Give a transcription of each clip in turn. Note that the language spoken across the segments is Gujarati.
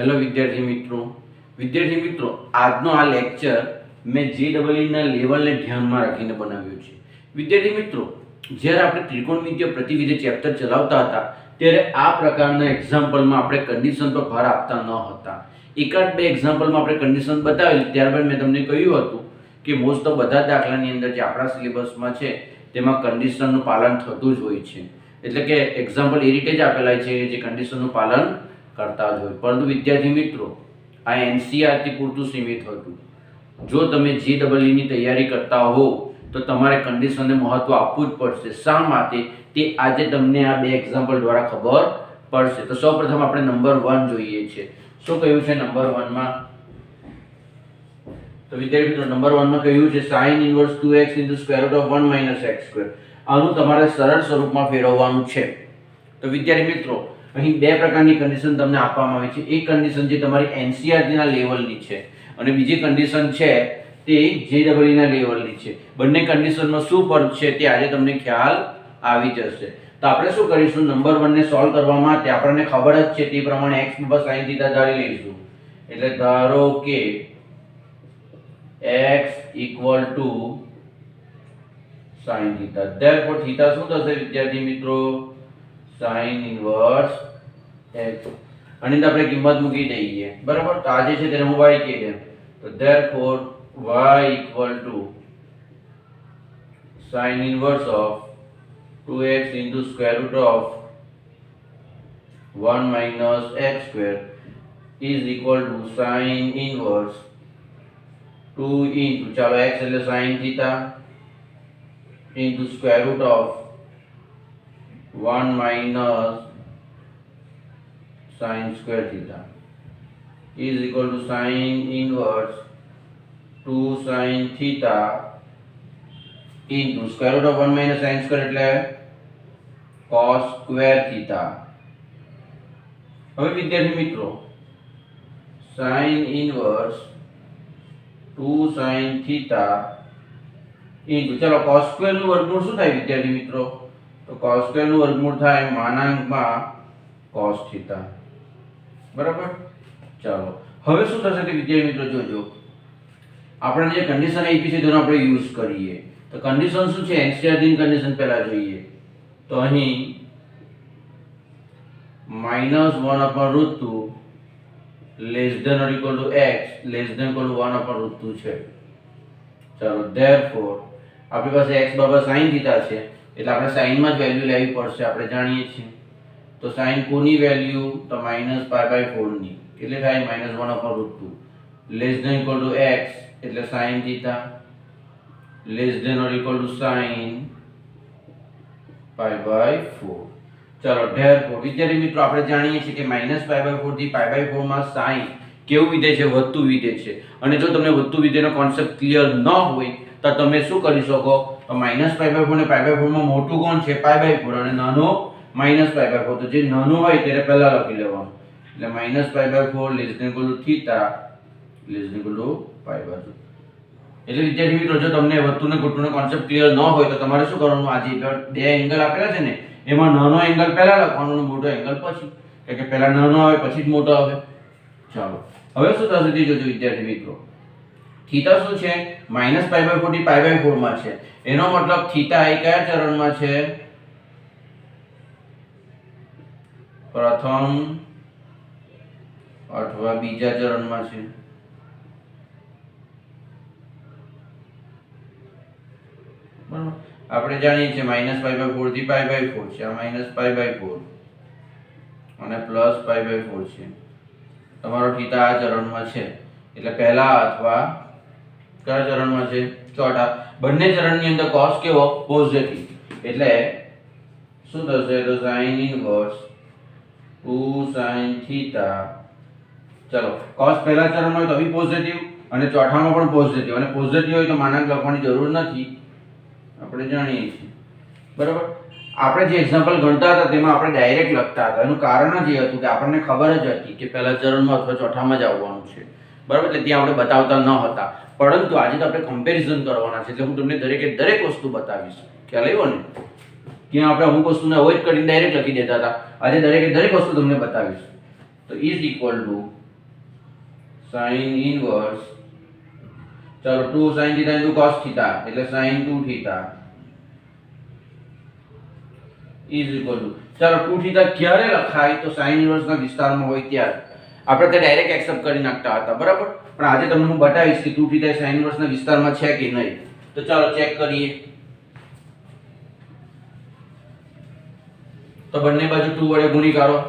હેલો વિદ્યાર્થી મિત્રો આજનો આ લેક્ચર મેં જેઈઈના લેવલને ધ્યાનમાં રાખીને બનાવ્યો છે. વિદ્યાર્થી મિત્રો, જ્યારે આપણે ત્રિકોણમિતિય પ્રતિવિધિ ચેપ્ટર ચલાવતા હતા ત્યારે આ પ્રકારના એક્ઝામ્પલમાં આપણે કન્ડિશન પર ભાર આપતા ન હતા. એકાદ બે એક્ઝામ્પલમાં આપણે કન્ડિશન બતાવેલી, ત્યારબાદ મેં તમને કહ્યું હતું કે મોસ્ટ ઓફ બધા દાખલાની અંદર જે આપણા સિલેબસમાં છે તેમાં કન્ડિશનનું પાલન થતું જ હોય છે. એટલે કે એક્ઝામ્પલ એ રીતે જ આપેલા છે જે કન્ડિશનનું પાલન કરતા જ હોય. પરંતુ વિદ્યાર્થી મિત્રો, આ એનસીઆરટી પૂરતું સીમિત હતું. જો તમે જેઈઈની તૈયારી કરતા હો તો તમારે કન્ડિશનને મહત્વ આપવું જ પડશે. શા માટે તે આજે તમને આ બે એક્ઝામ્પલ દ્વારા ખબર પડશે. તો સૌપ્રથમ આપણે નંબર 1 જોઈએ છે. શું કહ્યું છે નંબર 1 માં? તો વિદ્યાર્થી મિત્રો, નંબર 1 માં કહ્યું છે sin ઇન્વર્સ 2x * 1 - x². આનું તમારે સરળ સ્વરૂપમાં ફેરવવાનું છે. તો વિદ્યાર્થી મિત્રો, અહીં બે પ્રકારની કન્ડિશન તમને આપવામાં આવી છે. એક કન્ડિશન જે તમારી એનસીઆરટી ના લેવલની છે અને બીજી કન્ડિશન છે તે જેઈઈ ના લેવલની છે. બંને કન્ડિશનમાં શું ફરક છે તે આજે તમને ખ્યાલ આવી જશે. તો આપણે શું કરીશું, નંબર 1 ને સોલ્વ કરવા માટે આપણને ખબર જ છે તે પ્રમાણે x = sin θ ધારી લઈશું. એટલે ધારો કે x = sin θ. therefore θ શું થશે વિદ્યાર્થી મિત્રો? sin inverse x. અને આપણે કિંમત મૂકી દઈએ, બરાબર. તો આ જે છે તેને હું y કહી દઉં. તો therefore y = sin inverse of 2x * (1 - x²) is equal to sin inverse 2 into, ચાલો x એટલે sin θ, into (1 - sin² θ is equal to sin inverse 2 sin θ into (1 - sin² એટલે cos² θ. હવે વિદ્યાર્થી મિત્રો, sin inverse 2 sin θ into, ચાલો cos² નું વર્ગમૂળ શું થાય વિદ્યાર્થી મિત્રો? તો cos² નું વર્ગમૂળ થાય (cos θ). બરાબર. ચાલો હવે શું થશે તે વિદ્યાર્થી મિત્રો જોજો. આપણે જે કન્ડિશન આપી છે તેનો આપણે યુઝ કરીએ. તો કન્ડિશન શું છે? એનસીઆરટી ની કન્ડિશન પહેલા જોઈએ. તો અહીં -1/√2 < x < 1/√2 છે. ચાલો therefore આપણી પાસે x = sin θ છે એટલે આપણે sin માં જ વેલ્યુ લેવી પડશે. આપણે જાણીએ છીએ. તો sin કોની વેલ્યુ? તો -π/4 ની. એટલે થાય -1/√2 < x એટલે sin θ < sin π/4. ચાલો therefore વિદ્યાર્થી મિત્રો, આપણે જાણીએ છીએ કે -π/4 થી π/4 માં sin કેવું વિધેય છે? વધતું વિધેય છે. અને જો તમને વધતું વિધેયનો કોન્સેપ્ટ ક્લિયર ન હોય તો તમે શું કરી શકો? તો -π/4 ને π/4 માં મોટું કોણ છે? π/4 અને નાનો -π/4. તો જે નાનું હોય તેને પહેલા લખી લેવાનું. એટલે -π/4 < θ < π/4. એટલે વિદ્યાર્થી મિત્રો, જો તમને વધતું ને ઘટતું નો કોન્સેપ્ટ ક્લિયર ન હોય તો તમારે શું કરવાનું? આ જે બે એંગલ આપેલા છે ને એમાં નાનો એંગલ પહેલા લખવાનો અને મોટો એંગલ પછી. કે પહેલા નાનો આવે પછી જ મોટો આવે. ચાલો હવે શું થશે તે જોજો વિદ્યાર્થી મિત્રો. થીટા શું છે? -π/4 થી π/4 માં છે. એનો મતલબ થીટા એ કયા ચરણમાં છે? પ્રથમ અથવા બીજા ચરણમાં છે. બરાબર. આપણે જાણીએ છીએ -π/4 થી π/4 છે. આ -π/4 અને +π/4 છે. તમારો થીટા આ ચરણમાં છે. એટલે પહેલા અથવા કયા ચરણમાં છે? ચોથા. બંને ચરણની અંદર cos કેવો? પોઝિટિવ. એટલે શું થશે? તો sin ઇન્વર્સ 2 sin θ. ચલો cos પહેલા ચરણમાં હોય તો બી પોઝિટિવ અને ચોથામાં પણ પોઝિટિવ. અને પોઝિટિવ હોય તો માનાંક લખવાની જરૂર નથી, આપણે જાણીએ છીએ. બરાબર. આપણે જે એક્ઝામ્પલ ગણતા હતા તેમાં આપણે ડાયરેક્ટ લખતા હતા. એનું કારણ જ એ હતું કે આપણને ખબર જ હતી કે પહેલા ચરણમાં અથવા ચોથામાં જ આવવાનું છે. બરાબર. એટલે ત્યાં આપણે બતાવતા ન હતા. પરંતુ આજે તો આપણે કમ્પેરિઝન કરવાના છે. એટલે હું તમને દરેકે દરેક વસ્તુ બતાવીશ. ખ્યાલ આવ્યો ને? ત્યાં આપણે અમુક વસ્તુને અવોઇડ કરીને ડાયરેક્ટ લખી દેતા હતા. આજે દરેકે દરેક વસ્તુ તમને બતાવીશ. તો is equal two sin inverse, ચાલો 2 sin θ into cos θ એટલે sin 2 θ is equal to, ચાલો 2 θ ક્યારે લખાય તો sin ઇનવર્સ ના વિસ્તારમાં હોય ત્યારે. આપણે તે ડાયરેક્ટ એક્સેપ્ટ કરી નાખતા હતા, બરાબર, પણ આજે તમને હું બતાવીશ કે 2 θ sin ઇનવર્સ ના વિસ્તારમાં છે કે નહીં. તો ચાલો ચેક કરીએ. તો બંને બાજુ 2 વડે ગુણાકારો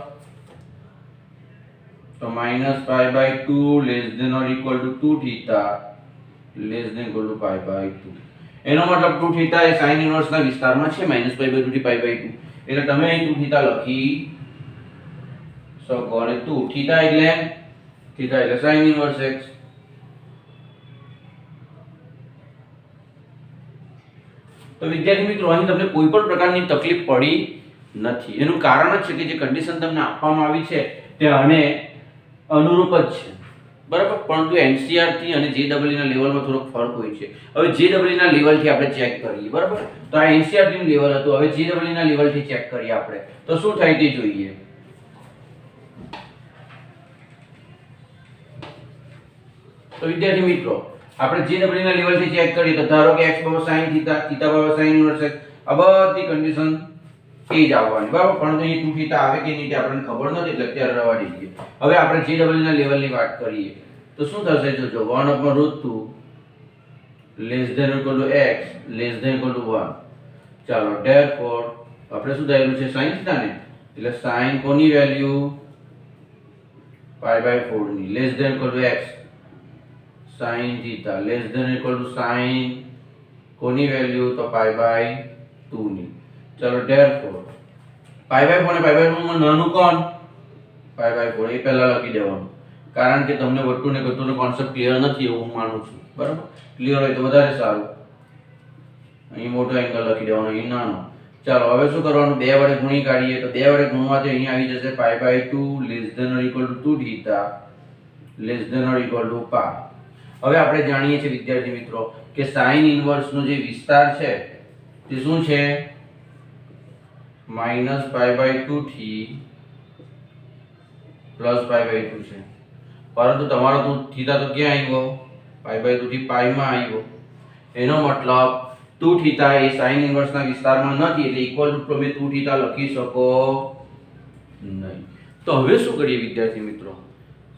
તો -π/2 less than or equal to 2 θ less than equal to π/2. એનો મતલબ 2 θ એ sin ઇનવર્સ ના વિસ્તારમાં છે -π/2 થી π/2. એટલે તમે અહીં 2 θ લખી શકો. અને 2 θ એટલે sin ઇનવર્સ x. તો વિદ્યાર્થી મિત્રો, અહીં તમને કોઈ પણ પ્રકારની તકલીફ પડી નથી. એનું કારણ જ છે કે જે કન્ડિશન તમને આપવામાં આવી છે તે આને અનુરૂપ જ છે, બરાબર. પરંતુ NCERT અને JEE ના લેવલમાં થોડોક ફરક હોય છે. હવે JEE ના લેવલથી આપણે ચેક કરીએ, બરાબર. તો આ NCERT નું લેવલ હતું, હવે JEE ના લેવલથી ચેક કરીએ આપણે. તો શું થાય તે જોઈએ. તો વિદ્યાર્થી મિત્રો, આપણે JEE ના લેવલથી ચેક કરીએ તો ધારો કે x બરાબર sin θ, θ બરાબર sin ઇનવર્સ x, આ બધી કન્ડિશન એ જ આવવાની, બરાબર. પરંતુ અહીં 2 θ આવે કે નહીં તે આપણને ખબર નથી, એટલે અત્યારે રવા દઈએ. હવે આપણે JEE ના લેવલની વાત કરીએ તો શું થશે જોજો. 1/√2 less than or equal to x less than or equal to 1. ચાલો, therefore આપણે શું થયેલું છે sin θ ને, એટલે sin કોની વેલ્યુ π/4 ની less than or equal to x sin θ less than or equal to sin કોની વેલ્યુ તો π/2 ની. ચાલો, therefore π/4 ને π/2 માં નાનું કોણ π/4 એ પહેલા લખી દેવાનું, કારણ કે તમને વટ્ટુ ને ગટ્ટુનો કોન્સેપ્ટ ક્લિયર નથી એવું હું માનું છું, બરાબર. ક્લિયર હોય તો વધારે સારું. અહીં મોટો એંગલ લખી દેવાનો, અહીં નાનો. ચાલો, હવે શું કરવાનું, 2 વડે ગુણી કાઢીએ તો 2 વડે ગુણવાથી અહીં આવી જશે π/2 less than or equal to 2 θ less than or equal to π. હવે આપણે જાણીએ છીએ વિદ્યાર્થી મિત્રો કે sin ઇનવર્સ નો જે વિસ્તાર છે તે શું છે -π/2 થી +π/2 છે. પરંતુ તમારો તો થીટા તો ક્યાં આવ્યો, π/2 થી π માં આવ્યો. એનો મતલબ 2 θ એ sin ઇનવર્સ ના વિસ્તારમાં નથી, એટલે ઇક્વલ ટુ તમે 2 θ લખી શકો નહીં. તો હવે શું કરીએ વિદ્યાર્થી મિત્રો,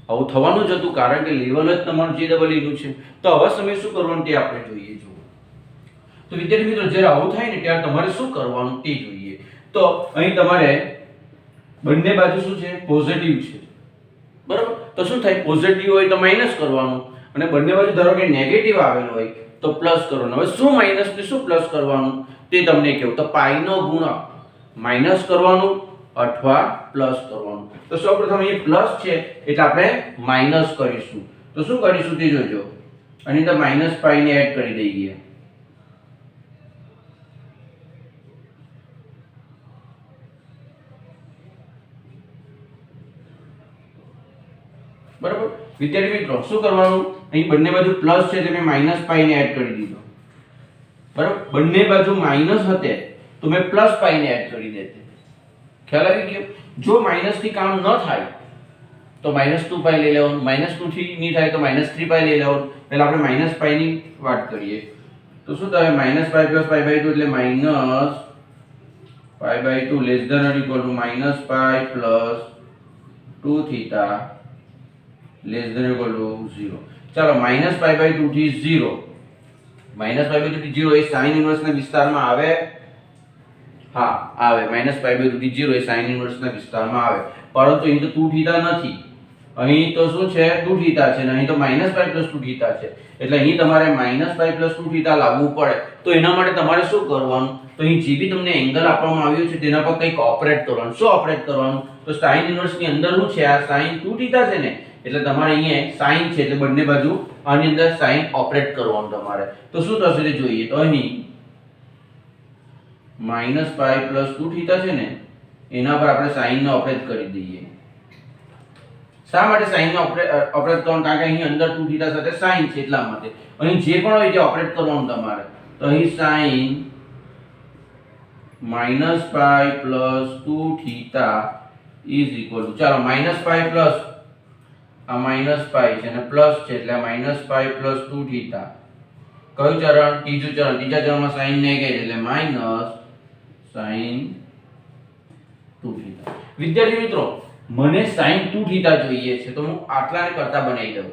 આવું થવાનું જ હતું કારણ કે લેવલ જ તમારું JEE નું છે. તો હવે સમય શું કરવાનું તે આપણે જોઈએ. જો તો વિદ્યાર્થી મિત્રો, જ્યારે આવું થાય ને ત્યારે તમારે શું કરવાનું તે જોઈએ. તો અહીં તમારે બંને બાજુ શું છે પોઝિટિવ છે, બરાબર. તો શું થાય, પોઝિટિવ હોય તો માઈનસ કરવાનું, અને બંને બાજુ ધારો કે નેગેટિવ આવેલું હોય તો પ્લસ કરવાનું. હવે શું માઈનસ ને શું પ્લસ કરવાનું તે તમને કહું. તો પાઈ નો ગુણક માઈનસ કરવાનું અથવા પ્લસ કરવાનું. તો સૌપ્રથમ અહીં પ્લસ છે એટલે આપણે માઈનસ કરીશું. તો શું કરીશું તે જોજો. આની અંદર -π ને એડ કરી દઈએ. બરાબર વિદ્યાર્થી મિત્રો, શું કરવાનું, અહીં બંને બાજુ પ્લસ છે એટલે મેં -π ને એડ કરી દીધો, બરાબર. બંને બાજુ માઈનસ હતે તો મેં +π ને એડ કરી દેતે. ખ્યાલ આવી ગયો. જો માઈનસ થી કામ ન થાય તો -2π લઈ લેવાનું, -2 થી નહીં થાય તો -3π લઈ લેવાનું. પહેલા આપણે -π ની વાત કરીએ તો શું થાય, -π + π/2 એટલે -π/2 less than or equal to -π + 2 θ less than or equal to 0. ચાલો, -π/2 થી 0, -π/2 થી 0 એ sin ઇનવર્સ ના વિસ્તારમાં આવે. હા આવે, -π/2 થી 0 એ sin ઇનવર્સ ના વિસ્તારમાં આવે. પરંતુ અહીં તો 2 θ નથી, અહીં તો શું છે 2 θ છે, અને અહીં તો -π + 2 θ છે. એટલે અહીં તમારે -π + 2 θ લાવવું પડે. તો એના માટે તમારે શું કરવાનું, તો અહીં જે બી તમને એંગલ આપવામાં આવ્યું છે તેના પર કંઈક ઓપરેટ કરવાનું. શું ઓપરેટ કરવાનું, તો sin ઇનવર્સ ની અંદર શું છે, આ sin 2 θ છે ને, એટલે તમારે અહીંયા sin છે એટલે બંને બાજુ આની અંદર sin ઓપરેટ કરવાનું તમારે. તો શું થશે તે જોઈએ. તો અહીં -π + 2 θ છે ને, એના પર આપણે sin ને ઓપરેટ કરી દઈએ. શા માટે sin ને ઓપરેટ કરવાનું, કારણ કે અહીં અંદર 2 θ સાથે sin છે એટલા માટે. અહીં જે પણ હોય તે ઓપરેટ કરવાનું તમારે. તો અહીં sin -π + 2 θ is equal to, ચાલો, -π + આ માઇનસ પાઈ છે અને પ્લસ છે એટલે માઇનસ પાઈ પ્લસ 2 થીટા. કયું ચરણ? ત્રીજું ચરણ. ત્રીજા ચરણમાં સાઈન નેગેટિવ એટલે માઇનસ સાઈન 2 થીટા. વિદ્યાર્થી મિત્રો, મને સાઈન 2 થીટા જોઈએ છે તો હું આટલાને કરતા બનાવી દઉં.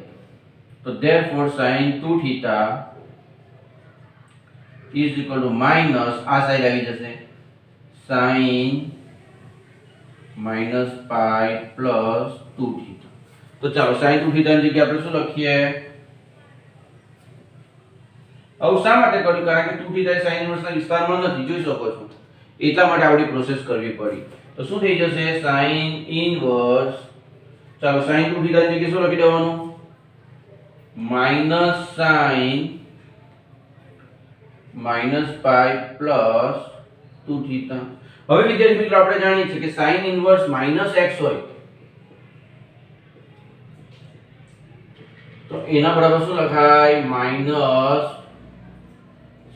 તો therefore sin 2 theta is equal to minus આ સાઈડ આવી જશે sin minus pi plus 2 theta. તો ચાલો sin 2 થીટા ની જગ્યાએ આપણે શું લખીએ? આવું શા માટે કર્યું? કારણ કે 2 થીટા sin ઇન્વર્સ ના વિસ્તારમાં નથી, જોઈ શકો છો. એટલા માટે આપણી પ્રોસેસ કરવી પડી. તો શું થઈ જશે? sin ઇન્વર્સ, ચાલો sin 2 થીટા ની જગ્યાએ શું લખી દેવાનું? minus sin minus pi plus 2 theta. હવે વિદ્યાર્થી મિત્રો આપણે જાણીએ છીએ કે sin ઇન્વર્સ -x હોય તો એના બરાબર શું લખાય? માઈનસ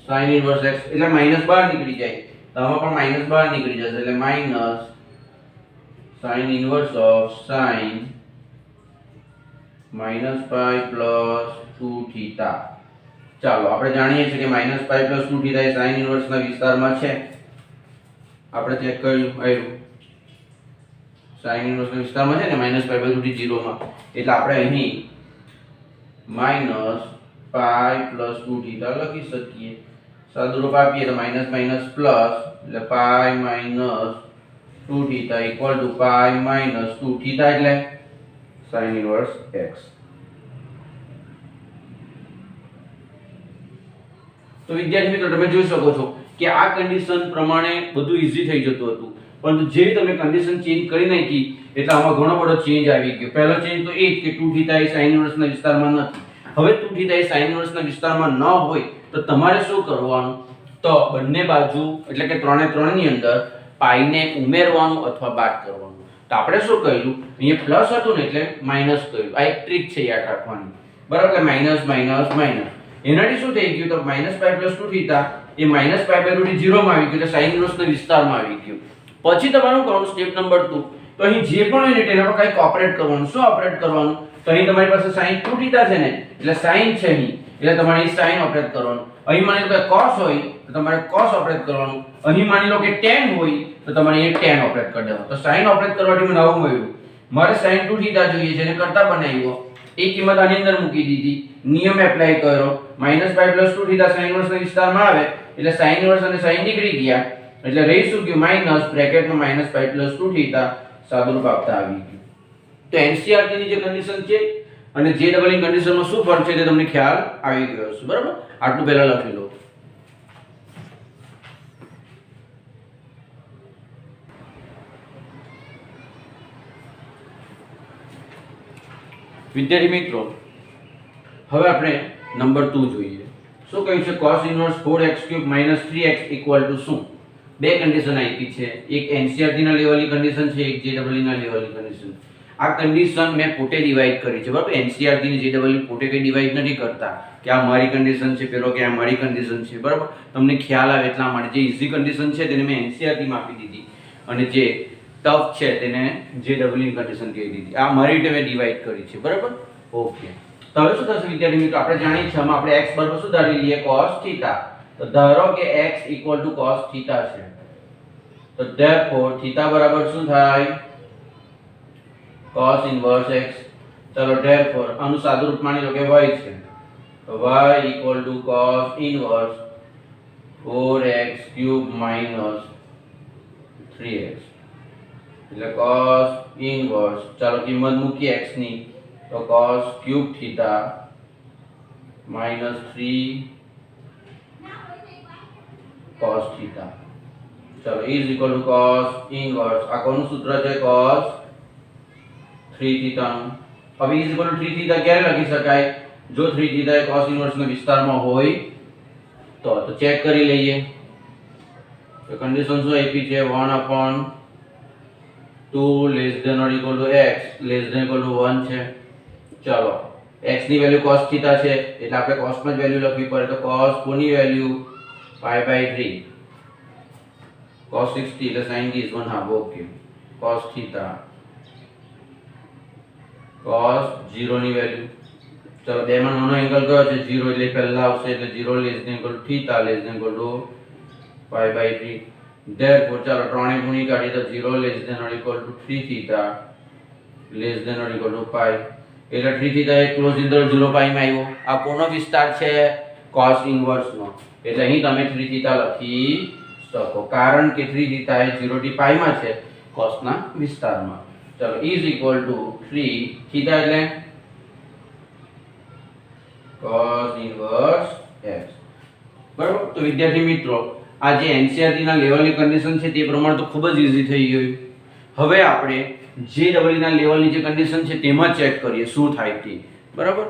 sin ઇન્વર્સ x એટલે માઈનસ બહાર નીકળી જાય તો આમાં પણ માઈનસ બહાર નીકળી જશે એટલે minus sin inverse of sin minus pi plus 2 theta. ચાલો આપણે જાણીએ છીએ કે minus pi plus 2 theta એ sin ઇન્વર્સ ના વિસ્તારમાં છે. આપણે ચેક કર્યું આવ્યું sin ઇન્વર્સ ના વિસ્તારમાં છે ને minus pi by 2 થી 0 માં, એટલે આપણે અહીં minus pi plus 2 theta લખી શકીએ. સાદુરૂપ આપીએ તો minus minus plus એટલે pi minus 2 theta equal to pi minus 2 theta એટલે sin inverse x. તો વિદ્યાર્થી મિત્રો તમે જોઈ શકો છો કે આ કન્ડિશન પ્રમાણે બધું ઈઝી થઈ જતું હતું, પરંતુ જે તમે કન્ડિશન ચેન્જ કરી નાખી એટલે આમાં ઘણો બધો ચેન્જ આવી ગયો. પહેલો ચેન્જ તો એ જ કે 2 થીટા એ sin ઇન્વર્સ ના વિસ્તારમાં નથી. હવે 2 થીટા એ sin ઇન્વર્સ ના વિસ્તારમાં ન હોય તો તમારે શું કરવાનું? તો બંને બાજુ એટલે કે 3 3 ની અંદર પાઈ ને ઉમેરવાનું અથવા બાદ કરવાનું. તો આપણે શું કર્યું? અહીંયા પ્લસ હતું ને એટલે માઈનસ કર્યું. આ એક ટ્રીક છે યાદ રાખવાની, બરાબર? એટલે માઈનસ માઈનસ માઈનસ એનાથી શું થઈ ગયું? તો minus pi plus 2 theta A minus pi by 2 થી 0 માં આવી ગયું એટલે sin ઇન્વર્સ ના વિસ્તારમાં આવી ગયું. પછી તમારું કરવાનું સ્ટેપ નંબર 2. તો અહીં જે પણ હોય ને તેના પર કંઈક ઓપરેટ કરવાનું. શું ઓપરેટ કરવાનું? તો અહીં તમારી પાસે sin 2 theta છે ને એટલે sin છે અહીં, એટલે તમારે અહીં sin ઓપરેટ કરવાનું. અહીં માની લો કે cos હોય તો તમારે cos ઓપરેટ કરવાનું. અહીં માની લો કે tan હોય તો તમારે અહીં tan ઓપરેટ કરી દેવાનું. તો sin ઓપરેટ કરવાથી મને આવું મળ્યું. મારે sin 2 theta જોઈએ છે એને કરતા બનાવ્યો, એ કિંમત આની અંદર મૂકી દીધી, નિયમ એપ્લાય કર્યો. minus pi plus 2 theta sin inverse ના વિસ્તારમાં આવે એટલે sin ઇન્વર્સ અને sin નીકળી ગયા એટલે રહી શું ગયું? માઈનસ બ્રેકેટમાં minus pi plus 2 theta સાદુરૂપ આપતા આવી ગયું. તો NCERT ની જે કન્ડિશન છે અને જે ડબલિંગ કન્ડિશનમાં શું ફરક છે તે તમને ખ્યાલ આવી ગયો હશે, બરાબર? આટલું પહેલા લખી લો. વિદ્યાર્થી મિત્રો, હવે આપણે નંબર 2 જોઈએ. શું કહ્યું છે? cos ઇન્વર્સ 4x³ - 3x = શું? બે કન્ડિશન આપી છે, એક NCERT ના લેવલની કન્ડિશન છે, એક JEE ના લેવલની કન્ડિશન. આ કન્ડિશન મેં પોતે ડિવાઇડ કરી છે, બરાબર? NCERT ની JEE પોતે કઈ ડિવાઇડ નથી કરતા કે આ મારી કન્ડિશન છે પેલો કે આ મારી કન્ડિશન છે, બરાબર? તમને ખ્યાલ આવે એટલા માટે જે ઈઝી કન્ડિશન છે તેને મેં NCERT માં આપી દીધી અને જે ટફ છે તેને JEE ની કન્ડિશન કહી દીધી. આ મારી રીતે મેં ડિવાઇડ કરી છે, બરાબર? ઓકે. તો હવે શું થશે વિદ્યાર્થી મિત્રો? આપણે જાણીએ છીએ આમાં આપણે x બરાબર શું ધારી લઈએ? cos θ. તો ધારો કે x = cos θ છે તો therefore θ બરાબર શું થાય? cos inverse x. ચલો therefore આનું સાદું રૂપ માની લો કે y છે તો y = cos inverse 4x³ - 3x એટલે cos ઇન્વર્સ, ચાલો કિંમત મૂકીએ x ની તો cos³ θ - 3 cos θ. ચલો = cos ઇન્વર્સ, આ કોનું સૂત્ર છે? cos 3 θ નું. હવે = 3 θ ક્યારે લખી શકાય? જો 3 θ એ cos ઇન્વર્સ ના વિસ્તારમાં હોય તો ચેક કરી લઈએ. તો કન્ડિશન શું આપી છે? 1/2 < x < 1 છે. ચાલો x ની વેલ્યુ cos θ છે એટલે આપણે cos માં જ વેલ્યુ લખવી પડે તો cos કોની વેલ્યુ? pi/3 cos 60 એટલે sin is 1/2. Okay. cos θ cos 0 ની વેલ્યુ, ચલો બે માં નાનો એંગલ કયો છે 0 એટલે પહેલા આવશે એટલે 0 less than equal to θ less than equal to π/3. therefore ચાલો ત્રણે ગુણી કાઢીએ તો 0 less than or equal to 3θ less than or equal to π, એટલે 3θ એ ક્લોઝ ઇન્ટરવલ 0 π માં આવ્યો. આ કોનો વિસ્તાર છે? cos ઇન્વર્સ નો. એટલે અહીં તમે 3θ લખી શકો કારણ કે 3θ એ 0 થી π માં છે cos ના વિસ્તારમાં. ચલો ઇઝ ઇક્વલ ટુ 3θ એટલે cos ઇન્વર્સ x. બરાબર. તો વિદ્યાર્થી મિત્રો આ જે NCERT ના લેવલની કન્ડિશન છે તે પ્રમાણે તો ખૂબ જ ઈઝી થઈ ગયું. હવે આપણે JEE ના લેવલની જે કન્ડિશન છે તેમાં ચેક કરીએ શું થાય તે. બરાબર.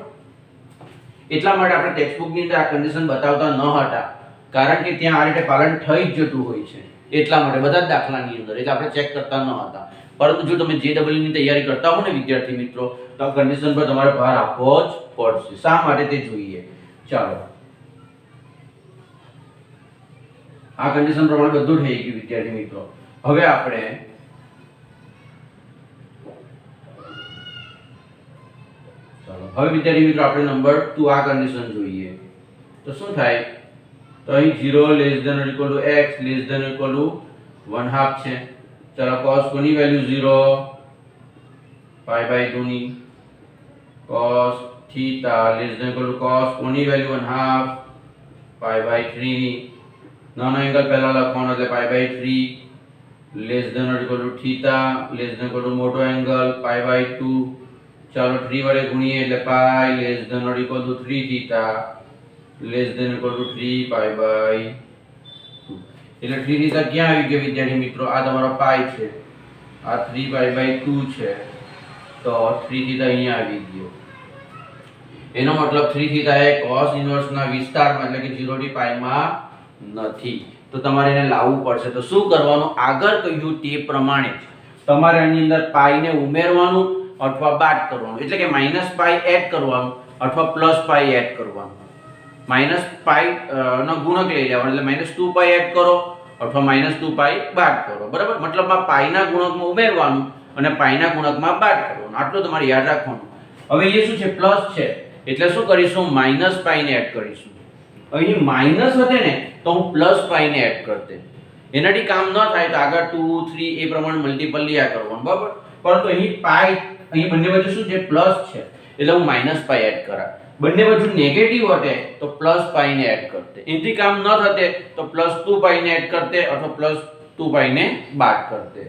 એટલા માટે આપણે ટેક્સ્ટબુક ની અંદર આ કન્ડિશન બતાવતા ન હતા કારણ કે ત્યાં આ રીતે પાલન થઈ જ જતું હોય છે. એટલા માટે બધા જ દાખલાની અંદર એટલે આપણે ચેક કરતા ન હતા. પરંતુ જો તમે JEE ની તૈયારી કરતા હો ને વિદ્યાર્થી મિત્રો તો આ કન્ડિશન પર તમારે ભાર આપવો જ પડશે. શા માટે તે જોઈએ. ચાલો આ કન્ડિશન પ્રમાણે બધું થઈ ગયું વિદ્યાર્થી મિત્રો. હવે આપણે વિદ્યાર્થી મિત્રો આપણે નંબર 2 આ કન્ડિશન જોઈએ તો શું થાય. તો અહીં 0 less than or equal to x less than or equal to 1/2 છે. ચાલો cos કોની વેલ્યુ 0 π/2 ની, cos θ less than equal to cos કોની વેલ્યુ 1/2 π/3 ની. નાનો એંગલ પહેલા લખવાનો એટલે π/3 less than or equal to θ less than equal to મોટો એંગલ π/2. ચાલો 3 વડે ગુણીએ એટલે π less than or equal to 3θ less than equal to 3π/2. એટલે 3θ ક્યાં આવી ગયો વિદ્યાર્થી મિત્રો? આ તમારો π છે, આ 3π/2 છે તો 3θ અહીંયા આવી ગયો. એનો મતલબ 3θ એ cos ઇન્વર્સ ના વિસ્તારમાં એટલે કે 0 થી π માં નથી. તો તમારે એને લાવવું પડશે. તો શું કરવાનું? આગળ કહ્યું તે પ્રમાણે તમારે આની અંદર π ને ઉમેરવાનું અથવા બાદ કરવાનું. એટલે કે -π એડ કરવાનું અથવા +π એડ કરવાનું. -π નો ગુણક લઈ લેવાનો એટલે -2π એડ કરો અથવા -2π બાદ કરો. બરાબર. મતલબ આ π ના ગુણકમાં ઉમેરવાનું અને π ના ગુણકમાં બાદ કરવાનું. આટલું તમારે યાદ રાખવાનું. હવે એ શું છે? પ્લસ છે એટલે શું કરીશું? -π ને એડ કરીશું. અહીં માઈનસ હતે ને તો હું +π ને એડ કરતે. એનાથી કામ ન થાય તો આગળ 2 3 એ પ્રમાણે મલ્ટીપલ લીયા કરવાનું. બરાબર. પરંતુ અહીં π અહીં બંને બાજુ શું છે? પ્લસ છે એટલે હું -π એડ કરા. બંને બાજુ નેગેટિવ હતે તો +π ને એડ કરતે. એથી કામ ન થતે તો +2π ને એડ કરતે અથવા +2π ને બાદ કરતે.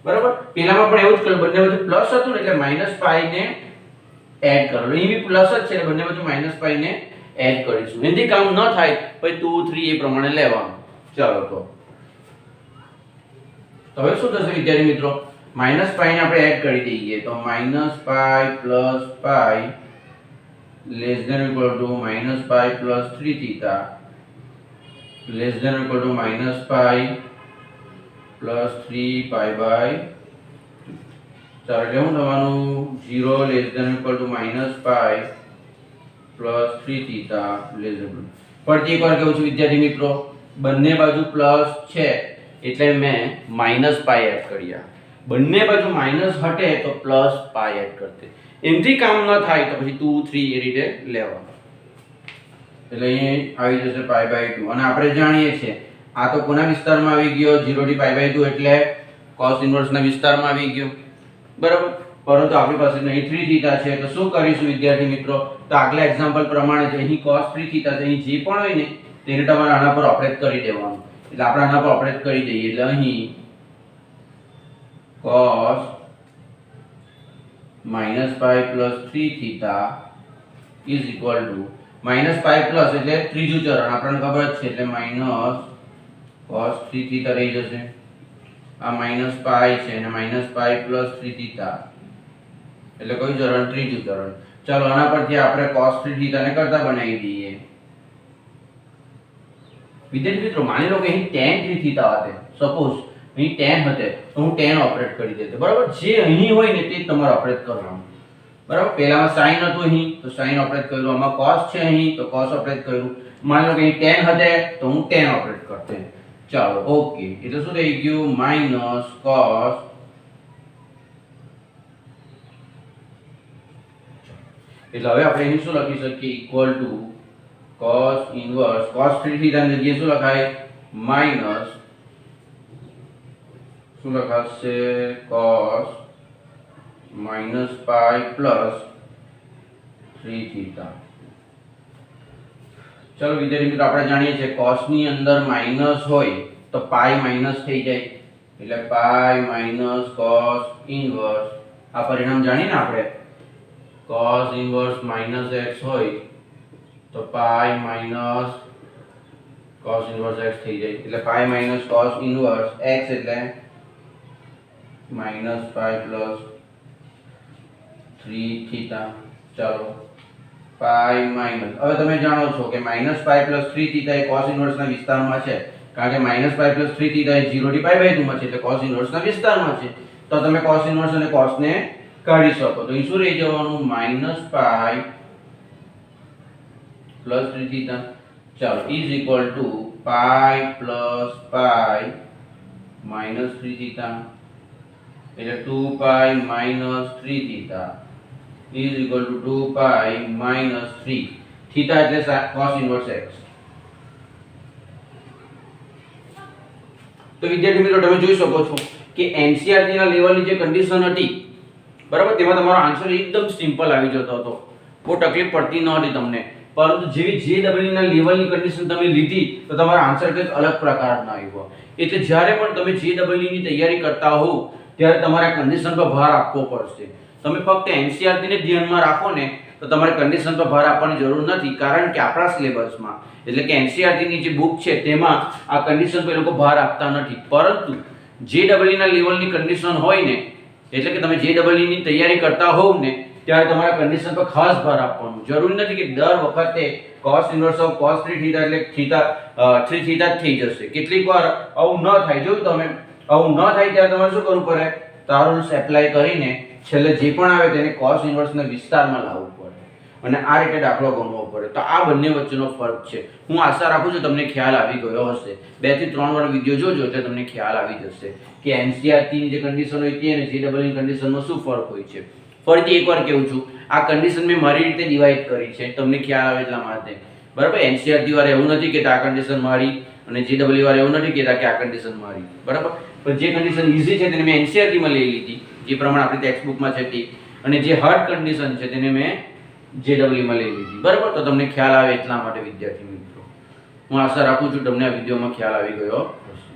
બરાબર. પેલામાં પણ એવું જ કર્યું. બંને બાજુ પ્લસ હતું ને એટલે -π ને એડ કરો. અહીં બી પ્લસ જ છે એટલે બંને બાજુ -π ને એડ કરીશું. એથી કામ ન થાય પછી 2 3 એ પ્રમાણે લેવાનું. ચાલો તો હવે શું થશે વિદ્યાર્થી મિત્રો? -π ને આપણે એડ કરી દઈએ તો -π + π less than equal to -π + 3θ less than equal to -π + 3π/2. ચાલો એટલે શું થવાનું? 0 less than equal to -π + 3θ less than. ફરીથી એકવાર કહું છું વિદ્યાર્થી મિત્રો, બંને બાજુ પ્લસ છે એટલે મેં -π એડ કર્યા. બંને બાજુ માઈનસ હટે તો +π એડ કરતે. એમથી કામ ન થાય તો પછી 2 3 એ રીતે લેવાનું. એટલે અહીં આવી જશે π/2 અને આપણે જાણીએ છીએ આ તો કોના વિસ્તારમાં આવી ગયો? 0 થી π/2 એટલે cos ઇન્વર્સ ના વિસ્તારમાં આવી ગયો. બરાબર. પરંતુ આપણી પાસે અહીં 3θ છે તો શું કરીશું વિદ્યાર્થી મિત્રો? તો આગલા એક્ઝામ્પલ પ્રમાણે જે અહીં cos 3θ છે અહીં જે પણ હોય ને તેને તમારે આના પર ઓપરેટ કરી દેવાનું. એટલે આપણે આના પર ઓપરેટ કરી દઈએ એટલે અહીં cos -π + 3θ is equal to -π plus એટલે ત્રીજું ચરણ આપણને ખબર જ છે એટલે -cos 3θ રહી જશે. આ -π છે અને -π + 3θ એટલે કયું ચરણ? ત્રીજું ચરણ. ચાલો આના પરથી આપણે cos 3θ ને કરતા બનાવી દઈએ. વિદ્યાર્થી મિત્રો માની લો કે અહીં tan 3θ હતે. સપોઝ અહીં tan હતે તો હું tan ઓપરેટ કરી દેતો. બરાબર. જે અહીં હોય ને તે જ તમારે ઓપરેટ કરવાનું. બરાબર. પહેલામાં sin હતું અહીં તો sin ઓપરેટ કર્યું. આમાં cos છે અહીં તો cos ઓપરેટ કર્યું. માની લો કે અહીં tan હતે તો હું tan ઓપરેટ કરતે. ચાલો ઓકે. એટલે શું થઈ ગયું? -cos એટલે હવે આપણે અહીં શું લખી શકીએ equal to cos inverse cos 3 theta ની જગ્યાએ શું લખાય માઈનસ શું લખાશે cos minus pi plus 3 theta. ચલો વિદ્યાર્થી મિત્રો આપણે જાણીએ છીએ cos ની અંદર માઈનસ હોય તો પાઈ માઈનસ થઈ જાય એટલે પાઈ માઈનસ cos ઇન્વર્સ આ પરિણામ જાણીને આપણે cos ઇન્વર્સ માઈનસ x હોય તો પાઈ માઈનસ cos ઇન્વર્સ x થઈ જાય એટલે પાઈ માઈનસ cos ઇન્વર્સ x એટલે માઈનસ પાઈ પ્લસ 3 થીટા. ચાલો પાઈ માઈનસ હવે તમે જાણો છો કે માઈનસ પાઈ પ્લસ 3 થીટા એ cos ઇન્વર્સ ના વિસ્તારમાં છે કારણ કે માઈનસ પાઈ પ્લસ 3 થીટા એ 0 થી પાઈ બાય 2 માં છે એટલે cos ઇન્વર્સ ના વિસ્તારમાં છે તો તમે cos ઇન્વર્સ અને cos ને કાઢી શકો તો અહીં શું રહી જવાનું માઈનસ પાઈ પ્લસ 3 થીટા. ચાલો is equal to pi plus pi minus 3 theta એટલે 2 pi minus 3 theta is equal to 2 pi minus 3 theta એટલે cos inverse x. તો વિદ્યાર્થી મિત્રો તમે જોઈ શકો છો કે NCERT ના લેવલની જે કન્ડિશન હતી બરાબર તેમાં તમારો આન્સર એકદમ સિમ્પલ આવી જતો હતો બહુ તકલીફ પડતી ન હતી તમને પરંતુ જેવી JEE ના લેવલની કન્ડિશન તમે લીધી તો તમારો આન્સર કંઈક અલગ પ્રકારનો આવ્યો એટલે જ્યારે પણ તમે JEE ની તૈયારી કરતા હો ત્યારે તમારે કન્ડિશન પર ભાર આપવો પડશે. તમે ફક્ત NCERT ને ધ્યાનમાં રાખો ને તો તમારે કન્ડિશન પર ભાર આપવાની જરૂર નથી કારણ કે આપણા સિલેબસમાં એટલે કે NCERT ની જે બુક છે તેમાં આ કન્ડિશન પર લોકો ભાર આપતા નથી પરંતુ JEE ના લેવલની કન્ડિશન હોય ને એટલે કે તમે JEE ની તૈયારી કરતા હોવ ને ત્યારે તમારે કન્ડિશન પર ખાસ ભાર આપવાનું જરૂરી નથી કે દર વખતે cos inverse of cos 3 theta એટલે થીટા 3 થીટા જ થઈ જશે. કેટલીક વાર આવું ન થાય જો તમે આવું ન થાય ત્યારે તમારે શું કરવું પડે તારુલ્સ એપ્લાય કરીને છેલ્લે જે પણ આવે તેને cos ઇન્વર્સ ના વિસ્તારમાં લાવવું પડે અને આ રીતે દાખલો ગણવો પડે. તો આ બંને વચ્ચેનો ફરક છે. હું આશા રાખું છું તમને ખ્યાલ આવી ગયો હશે 2 થી 3 વાર વિડિયો જોજો એટલે તમને ખ્યાલ આવી જશે કે NCERT ની જે કન્ડિશન હોય તે અને JEE ની કન્ડિશનમાં શું ફરક હોય છે. ફરીથી એકવાર કહું છું આ કન્ડિશન મેં મારી રીતે ડિવાઇડ કરી છે તમને ખ્યાલ આવે એટલા માટે બરાબર. NCERT વાળા એવું નથી કે આ કન્ડિશન મારી અને JEE વાળા એવું નથી કહેતા કે આ કન્ડિશન મારી બરાબર. પણ જે કન્ડિશન ઈઝી છે તેને મેં NCERT માં લઈ લીધી જે પ્રમાણે આપણી ટેક્સ્ટ બુકમાં છે તે અને જે હાર્ડ કન્ડિશન છે તેને મેં JEE માં લઈ લીધી બરાબર. તો તમને ખ્યાલ આવે એટલા માટે વિદ્યાર્થી મિત્રો હું આશા રાખું છું તમને આ વિડિયોમાં ખ્યાલ આવી ગયો હશે.